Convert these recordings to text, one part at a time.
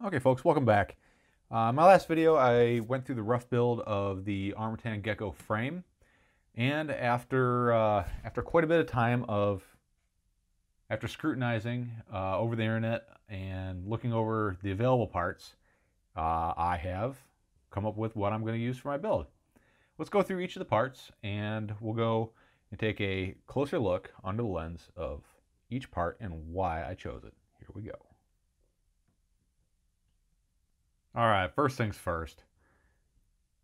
Okay folks, welcome back. My last video I went through the rough build of the Armattan Gecko frame, and after quite a bit of time after scrutinizing over the internet and looking over the available parts, I have come up with what I'm going to use for my build. Let's go through each of the parts and we'll go and take a closer look under the lens of each part and why I chose it. Here we go. All right, first things first.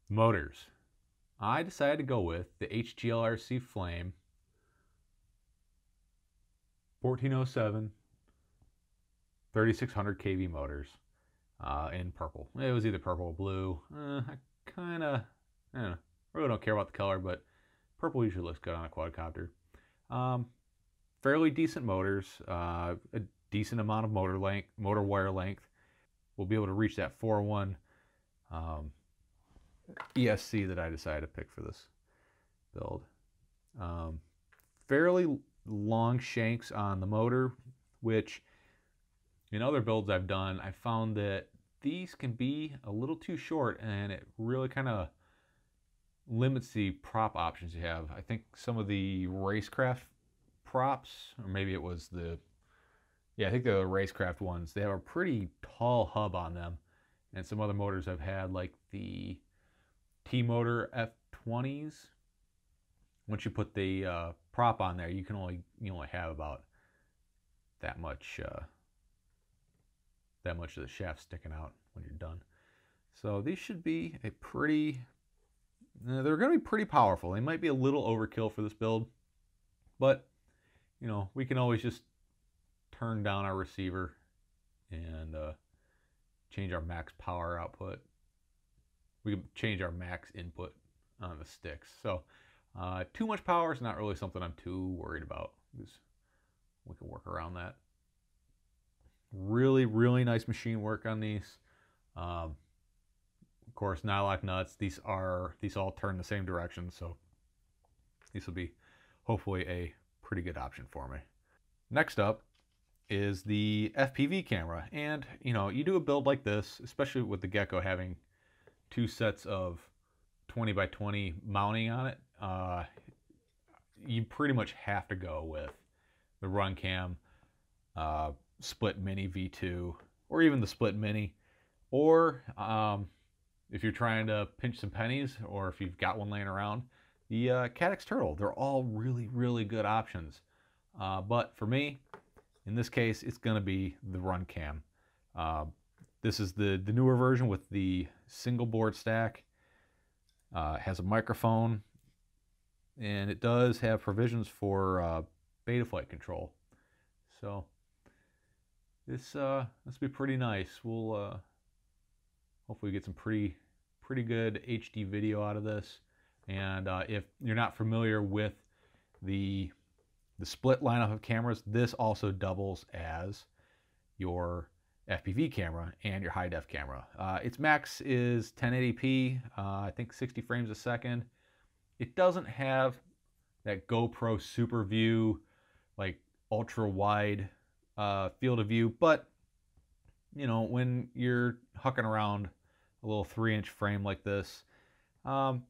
Motors. I decided to go with the HGLRC Flame 1407 3600 kV motors in purple. It was either purple or blue. I really don't care about the color, but purple usually looks good on a quadcopter. Fairly decent motors, a decent amount of motor wire length. We'll be able to reach that 401 ESC that I decided to pick for this build. Fairly long shanks on the motor, which in other builds I've done, I found that these can be a little too short and it really kind of limits the prop options you have. I think some of the racecraft props, or maybe it was I think the racecraft ones, they have a pretty tall hub on them. And some other motors I've had, like the T-Motor F20s, once you put the prop on there, you only have about that much of the shaft sticking out when you're done. So these should be they're going to be pretty powerful. They might be a little overkill for this build, but we can always just turn down our receiver and change our max power output. We can change our max input on the sticks. So too much power is not really something I'm too worried about, because we can work around that. Really, really nice machine work on these. Of course, nylock nuts. These all turn the same direction, so these will be hopefully a pretty good option for me. Next up is the FPV camera, and you do a build like this, especially with the Gecko having two sets of 20 by 20 mounting on it, you pretty much have to go with the Runcam split mini V2, or even the split mini, or if you're trying to pinch some pennies, or if you've got one laying around, the Caddx Turtle. They're all really, really good options. But for me, in this case, it's going to be the Runcam. This is the newer version with the single board stack. Has a microphone, and it does have provisions for beta flight control. So this will be pretty nice. We'll hopefully get some pretty good HD video out of this. And if you're not familiar with the split lineup of cameras, this also doubles as your FPV camera and your high def camera. Its max is 1080p, I think 60 frames a second. It doesn't have that GoPro super view, like ultra wide field of view, but when you're hucking around a little 3-inch frame like this,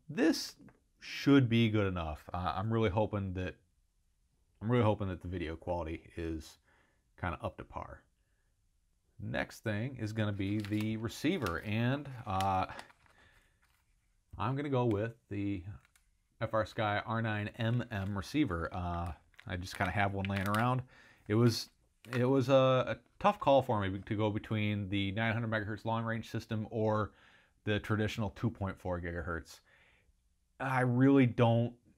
this should be good enough. I'm really hoping that the video quality is kind of up to par. Next thing is going to be the receiver, and I'm going to go with the FrSky R9MM receiver. I just kind of have one laying around. It was a tough call for me to go between the 900 megahertz long range system or the traditional 2.4 gigahertz.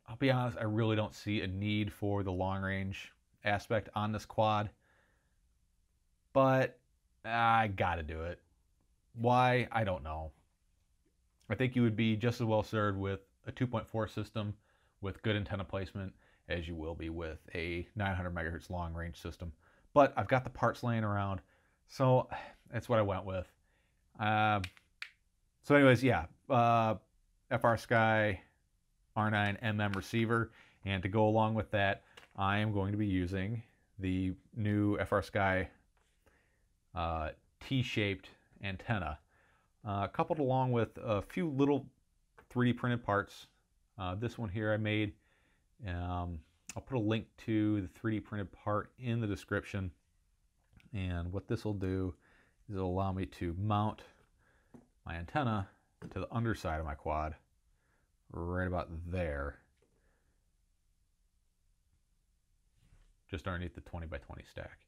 I'll be honest, I really don't see a need for the long range aspect on this quad, but I gotta do it. Why? I don't know. I think you would be just as well served with a 2.4 system with good antenna placement as you will be with a 900 megahertz long range system. But I've got the parts laying around, so that's what I went with. So anyways, yeah, FrSky R9MM receiver, and to go along with that, I am going to be using the new FrSky T-shaped antenna, coupled along with a few little 3D printed parts. This one here I made. I'll put a link to the 3D printed part in the description. And what this will do is it'll allow me to mount my antenna to the underside of my quad, right about there, just underneath the 20 by 20 stack.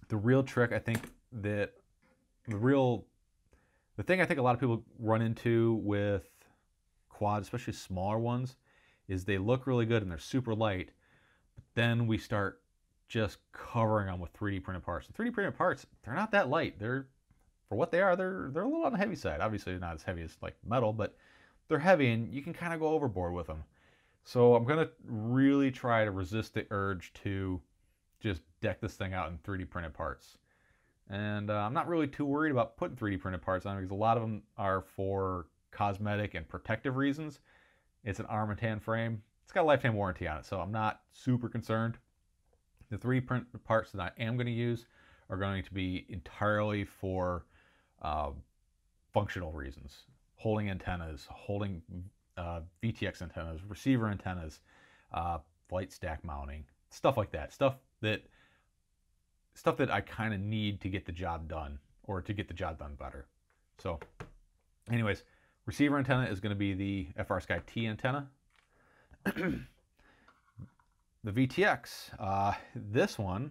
The real trick, I think, that the thing I think a lot of people run into with quads, especially smaller ones, is they look really good and they're super light, but then we start just covering them with 3D printed parts. The 3D printed parts, they're not that light. They're, for what they are, they're a little on the heavy side. Obviously not as heavy as like metal, but they're heavy and you can kind of go overboard with them. So I'm gonna really try to resist the urge to just deck this thing out in 3D printed parts. And I'm not really too worried about putting 3D printed parts on because a lot of them are for cosmetic and protective reasons. It's an Armattan frame. It's got a lifetime warranty on it, so I'm not super concerned. The 3D printed parts that I am going to use are going to be entirely for functional reasons. Holding antennas, holding VTX antennas, receiver antennas, flight stack mounting, stuff like that. Stuff that I kind of need to get the job done, or to get the job done better. So anyways, receiver antenna is going to be the FrSky T antenna. The VTX, this one,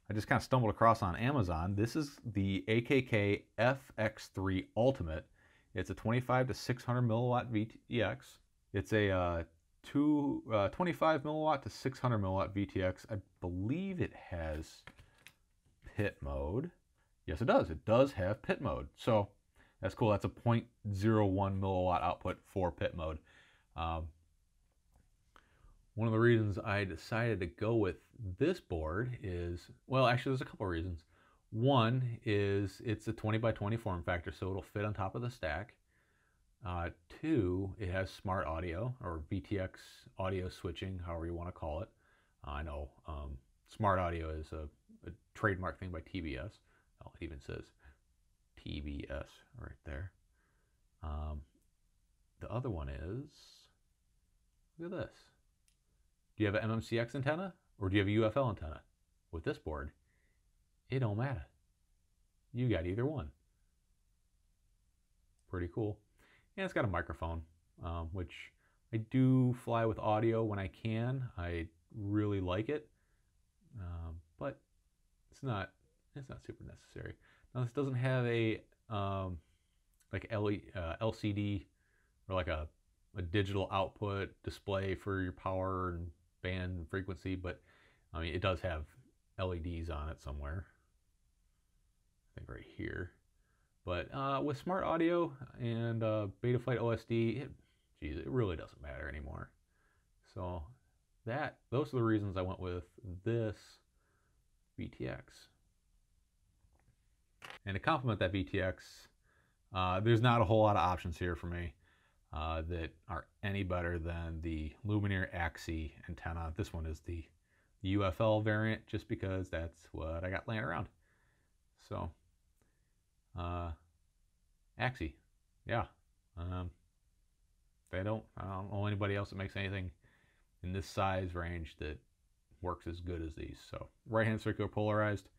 I just kind of stumbled across on Amazon. This is the AKK FX3 Ultimate. It's a 25 to 600 milliwatt VTX. It's a 25 milliwatt to 600 milliwatt VTX. I believe it has pit mode. Yes, it does. It does have pit mode. So that's cool. That's a 0.01 milliwatt output for pit mode. One of the reasons I decided to go with this board is, well, actually there's a couple of reasons. One is it's a 20 by 20 form factor, so it'll fit on top of the stack. Two, it has smart audio, or VTX audio switching, however you want to call it. I know smart audio is a trademark thing by TBS. Oh, it even says TBS right there. The other one is, look at this. Do you have an MMCX antenna or do you have a UFL antenna? With this board, it don't matter. You got either one. Pretty cool. And it's got a microphone, which I do fly with audio when I can. I really like it, but it's not super necessary. Now this doesn't have a like LCD or like a digital output display for your power and band and frequency, but I mean it does have LEDs on it somewhere. I think right here. But with smart audio and Betaflight OSD, it really doesn't matter anymore. So those are the reasons I went with this VTX. And to complement that VTX, there's not a whole lot of options here for me that are any better than the Lumineer Axie antenna. This one is the UFL variant, just because that's what I got laying around. So, Axie, yeah. I don't know anybody else that makes anything in this size range that works as good as these. So, right-hand circular polarized,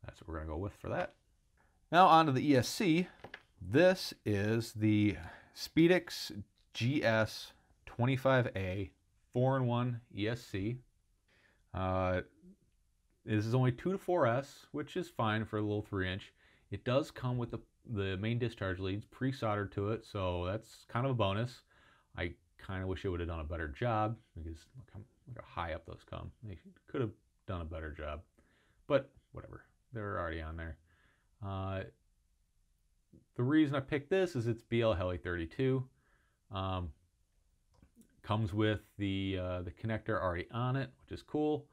that's what we're gonna go with for that. Now on to the ESC. This is the Speedix GS 25A 4-in-1 ESC. This is only 2 to 4S, which is fine for a little 3-inch. It does come with the main discharge leads pre-soldered to it, so that's kind of a bonus. I kind of wish it would have done a better job, because look how high up those come. They could have done a better job, but whatever. They're already on there. The reason I picked this is it's BL Heli 32. Comes with the connector already on it, which is cool.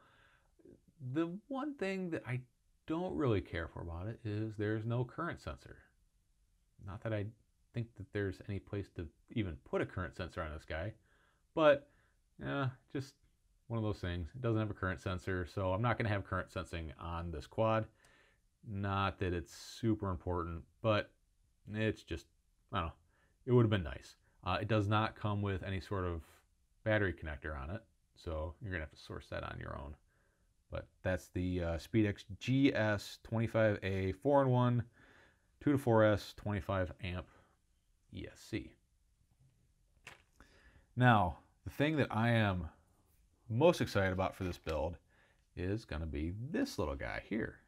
The one thing that I don't really care for about it is there's no current sensor. Not that I think that there's any place to even put a current sensor on this guy, but yeah, just one of those things. It doesn't have a current sensor, so I'm not going to have current sensing on this quad. Not that it's super important, but it's just, I don't know, it would have been nice. It does not come with any sort of battery connector on it, so you're gonna have to source that on your own. But that's the SpeedX GS25A 4-in-1 2 to 4S 25 amp ESC. Now, the thing that I am most excited about for this build is going to be this little guy here.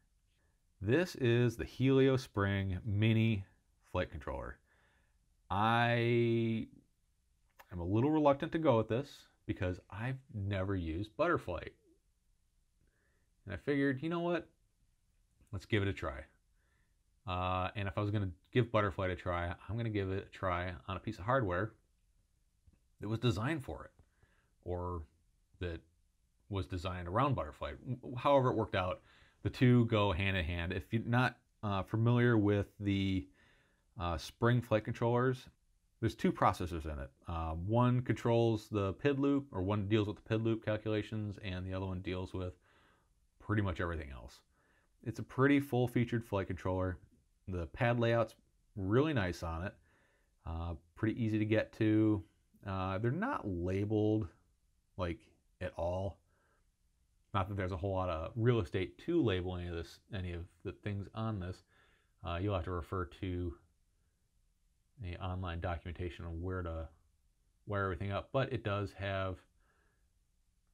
This is the Helio Spring Mini Flight Controller. I am a little reluctant to go with this because I've never used Butterflight. And I figured, you know what? Let's give it a try. And if I was going to give Butterflight a try, I'm going to give it a try on a piece of hardware that was designed for it, or that was designed around Butterfly. However it worked out, the two go hand in hand. If you're not familiar with the Spring flight controllers, there's two processors in it. One controls the PID loop, or one deals with the PID loop calculations, and the other one deals with pretty much everything else. It's a pretty full-featured flight controller. The pad layout's really nice on it. Pretty easy to get to. They're not labeled like at all. Not that there's a whole lot of real estate to label any of the things on this. You'll have to refer to the online documentation on where to wire everything up, but it does have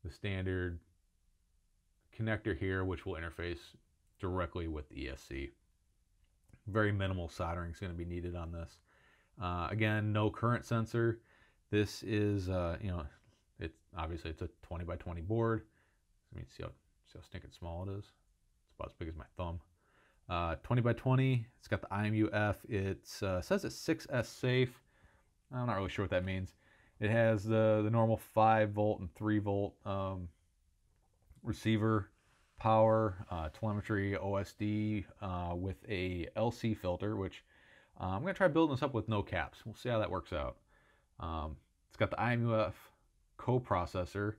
the standard connector here, which will interface directly with the ESC. Very minimal soldering is going to be needed on this. Again, no current sensor. This is, it's obviously it's a 20 by 20 board. I mean, see how stinking small it is. It's about as big as my thumb. 20 by 20. It's got the imu-f. It says it's 6S safe. I'm not really sure what that means. It has the normal 5 volt and 3 volt receiver power, telemetry, OSD with a LC filter, which I'm going to try building this up with no caps. We'll see how that works out. It's got the imu-f coprocessor,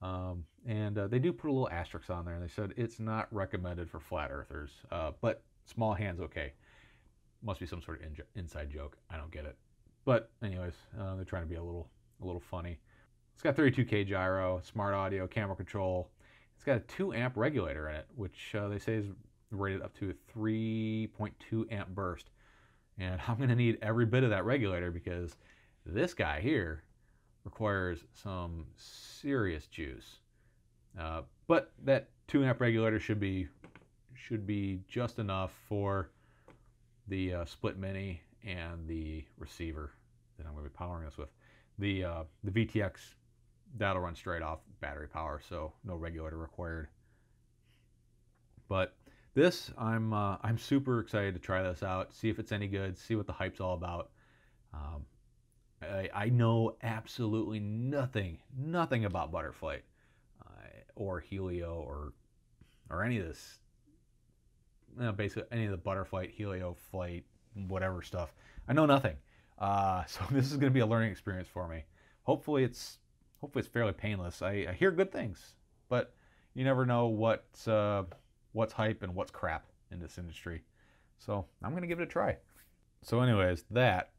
and they do put a little asterisk on there, and they said it's not recommended for flat earthers, but small hands okay. Must be some sort of inside joke. I don't get it. But anyways, they're trying to be a little funny. It's got 32K gyro, smart audio, camera control. It's got a 2 amp regulator in it, which they say is rated up to a 3.2 amp burst. And I'm going to need every bit of that regulator because this guy here requires some serious juice. But that 2 amp regulator should be just enough for the split mini and the receiver that I'm going to be powering this with. The VTX, that'll run straight off battery power, so no regulator required. But this, I'm super excited to try this out, see if it's any good, see what the hype's all about. I know absolutely nothing about Butterflight or Helio or any of this. Basically any of the Butterflight, Helio, Flight, whatever stuff. I know nothing. So this is going to be a learning experience for me. Hopefully it's fairly painless. I hear good things, but you never know what's hype and what's crap in this industry. So I'm going to give it a try. So anyways, that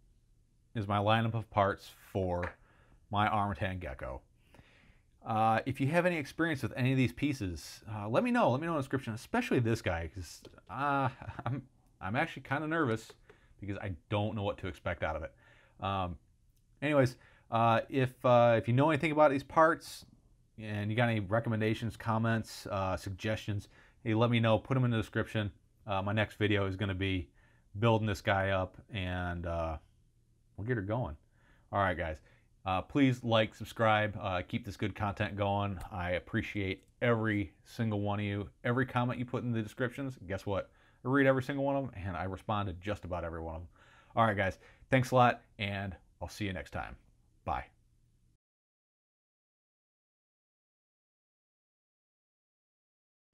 is my lineup of parts for my Armattan Gecko. If you have any experience with any of these pieces, let me know. Let me know in the description, especially this guy, because I'm actually kind of nervous because I don't know what to expect out of it. Anyways, if you know anything about these parts and you got any recommendations, comments, suggestions, hey, let me know. Put them in the description. My next video is going to be building this guy up, and we'll get her going. All right, guys. Please like, subscribe, keep this good content going. I appreciate every single one of you. Every comment you put in the descriptions, guess what? I read every single one of them, and I respond to just about every one of them. All right, guys. Thanks a lot, and I'll see you next time. Bye.